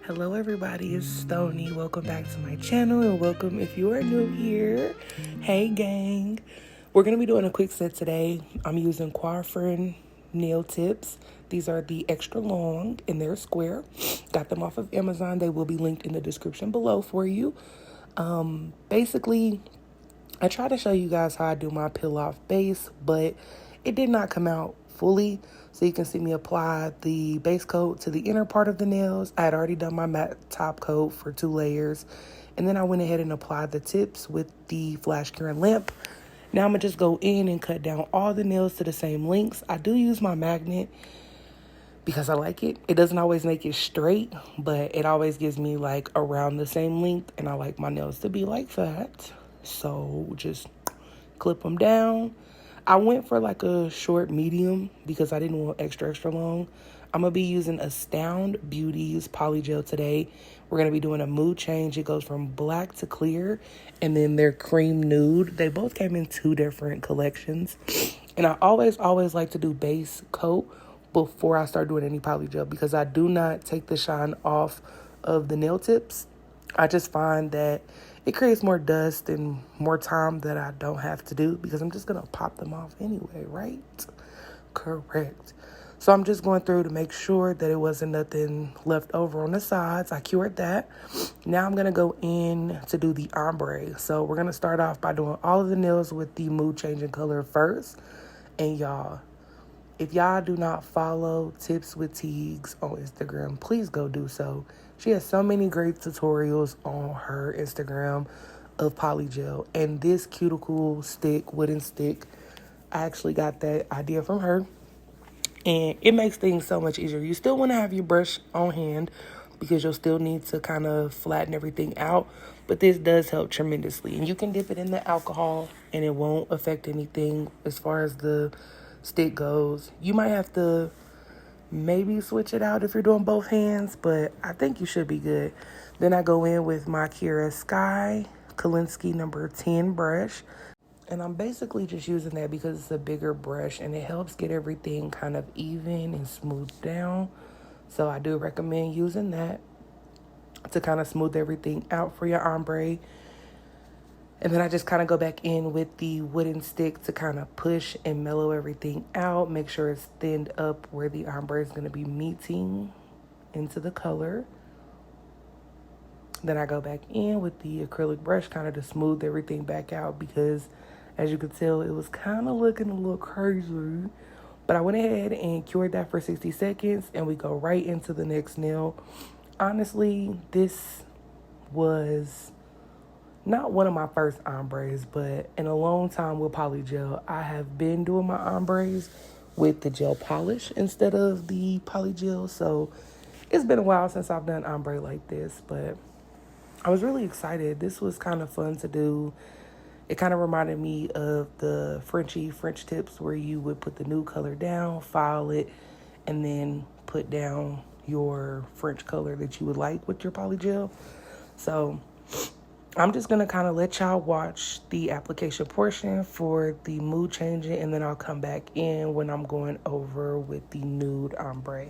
Hello everybody, it's Stoney. Welcome back to my channel and welcome if you are new here. Hey gang. We're going to be doing a quick set today. I'm using Coiffrin nail tips. These are the extra long and they're square. Got them off of Amazon. They will be linked in the description below for you. Basically, I try to show you guys how I do my peel off base, but it did not come out fully. So you can see me apply the base coat to the inner part of the nails. I had already done my matte top coat for 2 layers. And then I went ahead and applied the tips with the flash curing lamp. Now I'm going to just go in and cut down all the nails to the same lengths. I do use my magnet because I like it. It doesn't always make it straight, but it always gives me like around the same length. And I like my nails to be like that. So just clip them down. I went for like a short medium because I didn't want extra long. I'm going to be using Astound Beauty's Polygel today. We're going to be doing a mood change. It goes from black to clear and then they're cream nude. They both came in 2 different collections. And I always like to do base coat before I start doing any polygel because I do not take the shine off of the nail tips. I just find that it creates more dust and more time that I don't have to do because I'm just going to pop them off anyway, right? Correct. So I'm just going through to make sure that it wasn't nothing left over on the sides. I cured that. Now I'm going to go in to do the ombre. So we're going to start off by doing all of the nails with the mood changing color first. And y'all, if y'all do not follow Tips with Teagues on Instagram, please go do so. She has so many great tutorials on her Instagram of polygel. And this cuticle stick, wooden stick, I actually got that idea from her. And it makes things so much easier. You still want to have your brush on hand because you'll still need to kind of flatten everything out. But this does help tremendously. And you can dip it in the alcohol and it won't affect anything as far as the stick goes. You might have to maybe switch it out if you're doing both hands, but I think you should be good. Then I go in with my Kira Sky Kalinsky number 10 brush. And I'm basically just using that because it's a bigger brush and it helps get everything kind of even and smoothed down. So I do recommend using that to kind of smooth everything out for your ombre. And then I just kind of go back in with the wooden stick to kind of push and mellow everything out. Make sure it's thinned up where the ombre is going to be meeting into the color. Then I go back in with the acrylic brush kind of to smooth everything back out because as you can tell, it was kind of looking a little crazy. But I went ahead and cured that for 60 seconds and we go right into the next nail. Honestly, this was not one of my first ombres, but in a long time with polygel, I have been doing my ombres with the gel polish instead of the polygel. So it's been a while since I've done ombre like this, but I was really excited. This was kind of fun to do. It kind of reminded me of the French tips where you would put the nude color down, file it, and then put down your French color that you would like with your polygel. So I'm just going to kind of let y'all watch the application portion for the mood changing, and then I'll come back in when I'm going over with the nude ombre.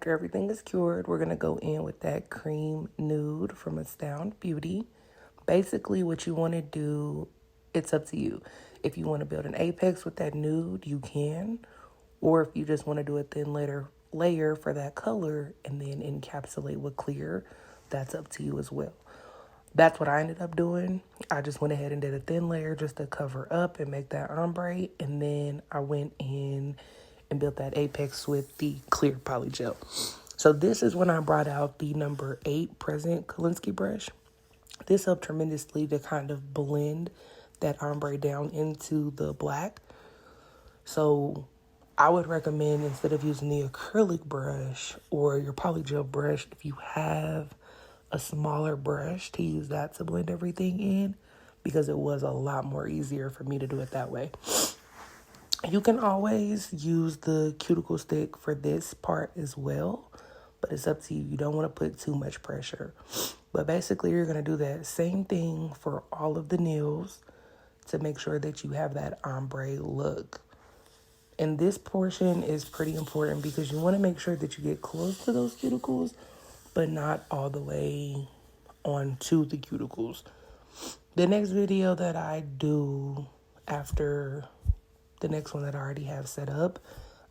after everything is cured, we're going to go in with that cream nude from Astound Beauty. Basically, what you want to do, it's up to you. If you want to build an apex with that nude, you can. Or if you just want to do a thin layer for that color and then encapsulate with clear, that's up to you as well. That's what I ended up doing. I just went ahead and did a thin layer just to cover up and make that ombre. And then I went in and built that apex with the clear polygel. So this is when I brought out the number 8 Present Kolinsky brush. This helped tremendously to kind of blend that ombre down into the black. So I would recommend, instead of using the acrylic brush or your polygel brush, if you have a smaller brush, to use that to blend everything in, because it was a lot more easier for me to do it that way. You can always use the cuticle stick for this part as well, but it's up to you. You don't want to put too much pressure. But basically, you're going to do that same thing for all of the nails to make sure that you have that ombre look. And this portion is pretty important because you want to make sure that you get close to those cuticles, but not all the way onto the cuticles. The next video that I do after the next one that I already have set up,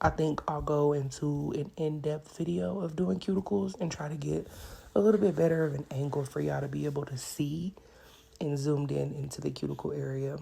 I think I'll go into an in-depth video of doing cuticles and try to get a little bit better of an angle for y'all to be able to see and zoomed in into the cuticle area.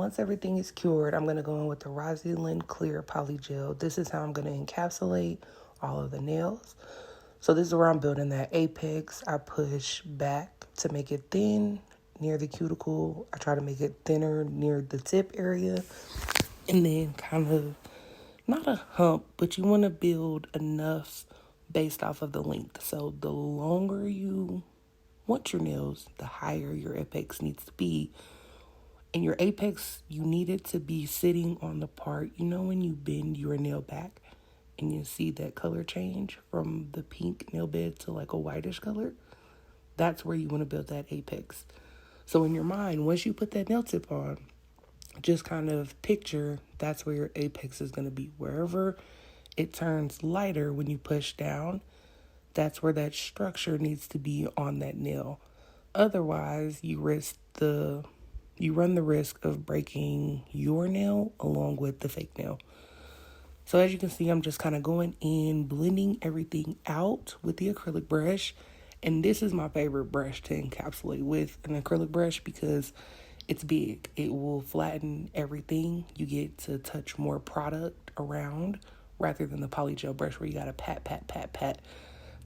Once everything is cured, I'm going to go in with the Rosalyn Clear Polygel. This is how I'm going to encapsulate all of the nails. So this is where I'm building that apex. I push back to make it thin near the cuticle. I try to make it thinner near the tip area. And then kind of, not a hump, but you want to build enough based off of the length. So the longer you want your nails, the higher your apex needs to be. And your apex, you need it to be sitting on the part, you know, when you bend your nail back and you see that color change from the pink nail bed to like a whitish color, that's where you want to build that apex. So in your mind, once you put that nail tip on, just kind of picture that's where your apex is going to be. Wherever it turns lighter when you push down, that's where that structure needs to be on that nail. Otherwise, you run the risk of breaking your nail along with the fake nail. So as you can see, I'm just kind of going in, blending everything out with the acrylic brush. And this is my favorite brush to encapsulate with, an acrylic brush, because it's big. It will flatten everything. You get to touch more product around rather than the polygel brush where you got to pat, pat, pat, pat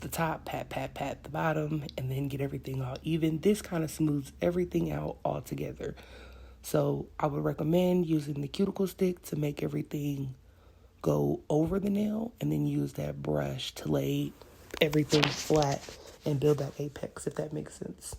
the top, pat, pat, pat the bottom, and then get everything all even. This kind of smooths everything out all together. So I would recommend using the cuticle stick to make everything go over the nail, and then use that brush to lay everything flat and build that apex, if that makes sense.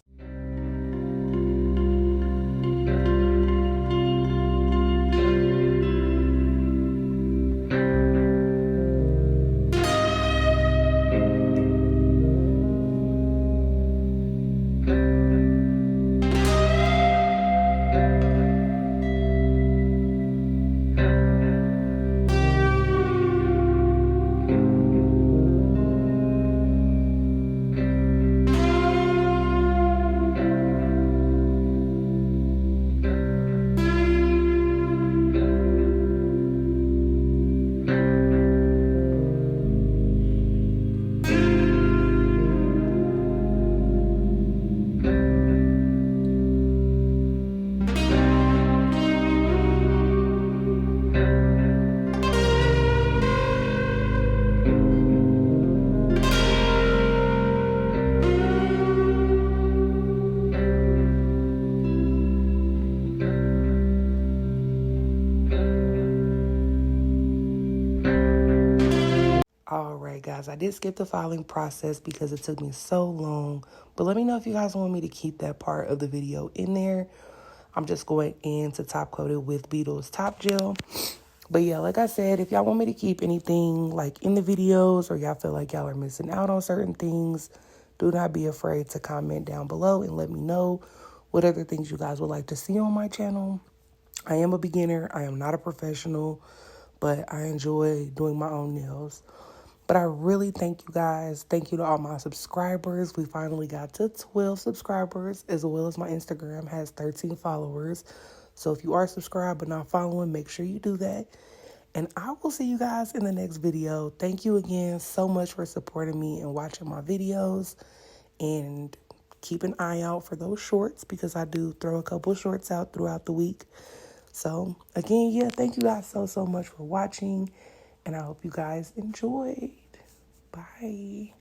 All right, guys, I did skip the filing process because it took me so long, but let me know if you guys want me to keep that part of the video in there. I'm just going in to top coat it with Beetle's Top Gel. But yeah, like I said, if y'all want me to keep anything like in the videos, or y'all feel like y'all are missing out on certain things, do not be afraid to comment down below and let me know what other things you guys would like to see on my channel. I am a beginner. I am not a professional, but I enjoy doing my own nails. But I really thank you guys. Thank you to all my subscribers. We finally got to 12 subscribers, as well as my Instagram has 13 followers. So if you are subscribed but not following, make sure you do that. And I will see you guys in the next video. Thank you again so much for supporting me and watching my videos. And keep an eye out for those shorts, because I do throw a couple shorts out throughout the week. So again, yeah, thank you guys so much for watching. And I hope you guys enjoyed. Bye.